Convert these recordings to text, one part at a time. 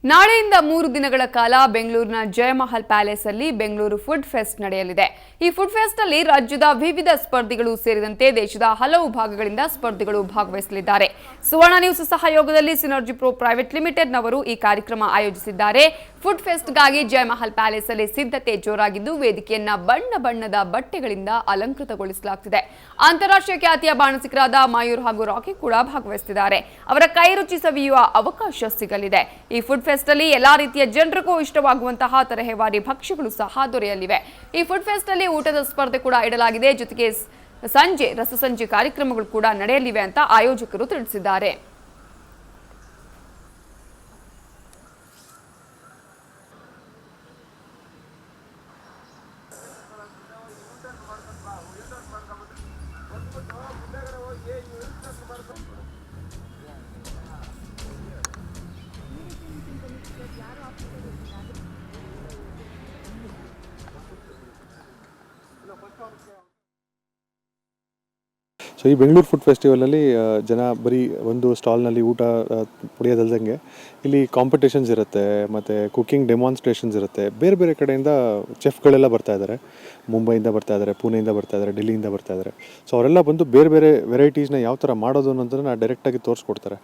ನಾಳೆಯಿಂದ 3 ದಿನಗಳ ಕಾಲ ಬೆಂಗಳೂರಿನ ಜಯಮಹಲ್ ಪ್ಯಾಲೇಸ್ ಅಲ್ಲಿ ಬೆಂಗಳೂರು ಫುಡ್ ಫೆಸ್ಟ್ ನಡೆಯಲಿದೆ. ಈ ಫುಡ್ ಫೆಸ್ಟ್ ಅಲ್ಲಿ ರಾಜ್ಯದ ವಿವಿಧ ಸ್ಪರ್ಧಿಗಳು ಸೇರಿದಂತೆ ದೇಶದ ಹಲವು ಭಾಗಗಳಿಂದ ಸ್ಪರ್ಧಿಗಳು ಭಾಗವಹಿಸಲಿದ್ದಾರೆ. ಸುವರ್ಣ ನ್ಯೂಸ್ ಸಹಯೋಗದಲ್ಲಿ ಸಿನರ್ಜಿ ಪ್ರೋ ಪ್ರೈವೇಟ್ ಲಿಮಿಟೆಡ್ ನವರು ಈ ಕಾರ್ಯಕ್ರಮ ಆಯೋಜಿಸಿದ್ದಾರೆ. ಫುಡ್ ಫೆಸ್ಟ್ ಗಾಗಿ ಜಯಮಹಲ್ ಪ್ಯಾಲೇಸ್ ಅಲ್ಲಿ ಸಿದ್ಧತೆ ಜೋರಾಗಿದ್ದು ವೇದಿಕೆಯನ್ನ ಬಣ್ಣ ಬಣ್ಣದ ಬಟ್ಟೆಗಳಿಂದ ಅಲಂಕೃತಗೊಳಿಸಲಾಗುತ್ತಿದೆ. ಅಂತಾರಾಷ್ಟ್ರೀಯ ಖ್ಯಾತಿಯ ಬಾಣಸಿಗರಾದ ಮಯೂರ್ ಹಾಗೂ ರಾಕಿ ಕೂಡ ಭಾಗವಹಿಸುತ್ತಿದ್ದಾರೆ. ಅವರ ಕೈರುಚಿ ಸವಿಯುವ ಅವಕಾಶ ಸಿಗಲಿದೆ. ಈ ಫುಡ್ ಫೆಸ್ಟ್ ಅಲ್ಲಿ ಎಲ್ಲಾ ರೀತಿಯ ಜನರಿಗೂ ಇಷ್ಟವಾಗುವಂತಹ ತರಹೇವಾರಿ ಭಕ್ಷ್ಯಗಳು ಸಹ ದೊರೆಯಲಿವೆ. ಈ ಫುಡ್ ಫೆಸ್ಟ್ ಅಲ್ಲಿ ಊಟದ ಸ್ಪರ್ಧೆ ಕೂಡ ಇಡಲಾಗಿದೆ. ಜೊತೆಗೆ ಸಂಜೆ ರಸಸಂಜೆ ಕಾರ್ಯಕ್ರಮಗಳು ಕೂಡ ನಡೆಯಲಿವೆ ಅಂತ ಆಯೋಜಕರು ತಿಳಿಸಿದ್ದಾರೆ. ಸೊ ಈ ಬೆಂಗಳೂರು ಫುಡ್ ಫೆಸ್ಟಿವಲಲ್ಲಿ ಜನ ಬರೀ ಒಂದು ಸ್ಟಾಲ್ನಲ್ಲಿ ಊಟ ಪಡೆಯೋದಲ್ದಂಗೆ ಇಲ್ಲಿ ಕಾಂಪಿಟೇಷನ್ಸ್ ಇರುತ್ತೆ, ಮತ್ತು ಕುಕ್ಕಿಂಗ್ ಡೆಮಾನ್ಸ್ಟ್ರೇಷನ್ಸ್ ಇರುತ್ತೆ. ಬೇರೆ ಬೇರೆ ಕಡೆಯಿಂದ ಚೆಫ್ಗಳೆಲ್ಲ ಬರ್ತಾ ಇದ್ದಾರೆ. ಮುಂಬೈಯಿಂದ ಬರ್ತಾ ಇದ್ದಾರೆ, ಪುಣೆಯಿಂದ ಬರ್ತಾ ಇದ್ದಾರೆ, ಡೆಲ್ಲಿಯಿಂದ ಬರ್ತಾ ಇದ್ದಾರೆ. ಸೊ ಅವರೆಲ್ಲ ಬಂದು ಬೇರೆ ಬೇರೆ ವೆರೈಟೀಸ್ನ ಯಾವ ಥರ ಮಾಡೋದು ಅನ್ನೋದನ್ನು ಡೈರೆಕ್ಟಾಗಿ ತೋರಿಸ್ಕೊಡ್ತಾರೆ.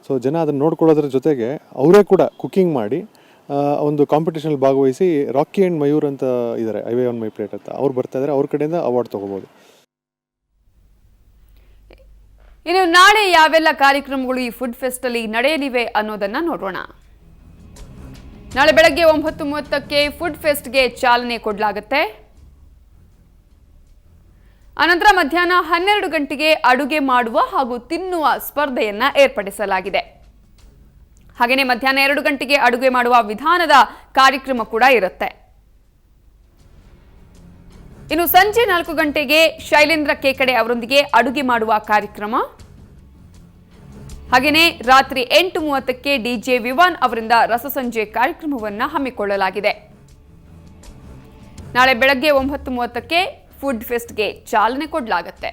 ಸೊ ಜನ ಅದನ್ನು ನೋಡ್ಕೊಳ್ಳೋದ್ರ ಜೊತೆಗೆ ಅವರೇ ಕೂಡ ಕುಕ್ಕಿಂಗ್ ಮಾಡಿ ಒಂದು ಕಾಂಪಿಟೇಷನಲ್ಲಿ ಭಾಗವಹಿಸಿ ರಾಕಿ ಆ್ಯಂಡ್ ಮಯೂರ್ ಅಂತ ಇದ್ದಾರೆ, ಐವೇ ಆನ್ ಮೈ ಪ್ಲೇಟ್ ಅಂತ, ಅವ್ರು ಬರ್ತಾ ಇದ್ದಾರೆ. ಅವ್ರ ಕಡೆಯಿಂದ ಅವಾರ್ಡ್ ತೊಗೋಬೋದು. ಇನ್ನು ನಾಳೆ ಯಾವೆಲ್ಲ ಕಾರ್ಯಕ್ರಮಗಳು ಈ ಫುಡ್ ಫೆಸ್ಟ್ ಅಲ್ಲಿ ನಡೆಯಲಿವೆ ಅನ್ನೋದನ್ನ ನೋಡೋಣ. ನಾಳೆ ಬೆಳಗ್ಗೆ 9:30ಕ್ಕೆ ಫುಡ್ ಫೆಸ್ಟ್ಗೆ ಚಾಲನೆ ಕೊಡಲಾಗುತ್ತೆ. ಅನಂತರ ಮಧ್ಯಾಹ್ನ 12 ಗಂಟೆಗೆ ಅಡುಗೆ ಮಾಡುವ ಹಾಗೂ ತಿನ್ನುವ ಸ್ಪರ್ಧೆಯನ್ನ ಏರ್ಪಡಿಸಲಾಗಿದೆ. ಹಾಗೆಯೇ ಮಧ್ಯಾಹ್ನ 2 ಗಂಟೆಗೆ ಅಡುಗೆ ಮಾಡುವ ವಿಧಾನದ ಕಾರ್ಯಕ್ರಮ ಕೂಡ ಇರುತ್ತೆ. ಇನ್ನು ಸಂಜೆ 4 ಗಂಟೆಗೆ ಶೈಲೇಂದ್ರ ಕೇಕಡೆ ಅವರೊಂದಿಗೆ ಅಡುಗೆ ಮಾಡುವ ಕಾರ್ಯಕ್ರಮ. ಹಾಗೆಯೇ ರಾತ್ರಿ 8:30ಕ್ಕೆ ಡಿಜೆ ವಿವಾನ್ ಅವರಿಂದ ರಸಸಂಜೆ ಕಾರ್ಯಕ್ರಮವನ್ನು ಹಮ್ಮಿಕೊಳ್ಳಲಾಗಿದೆ. ನಾಳೆ ಬೆಳಗ್ಗೆ 9:30ಕ್ಕೆ ಫುಡ್ ಫೆಸ್ಟ್ಗೆ ಚಾಲನೆ ಕೊಡಲಾಗುತ್ತೆ.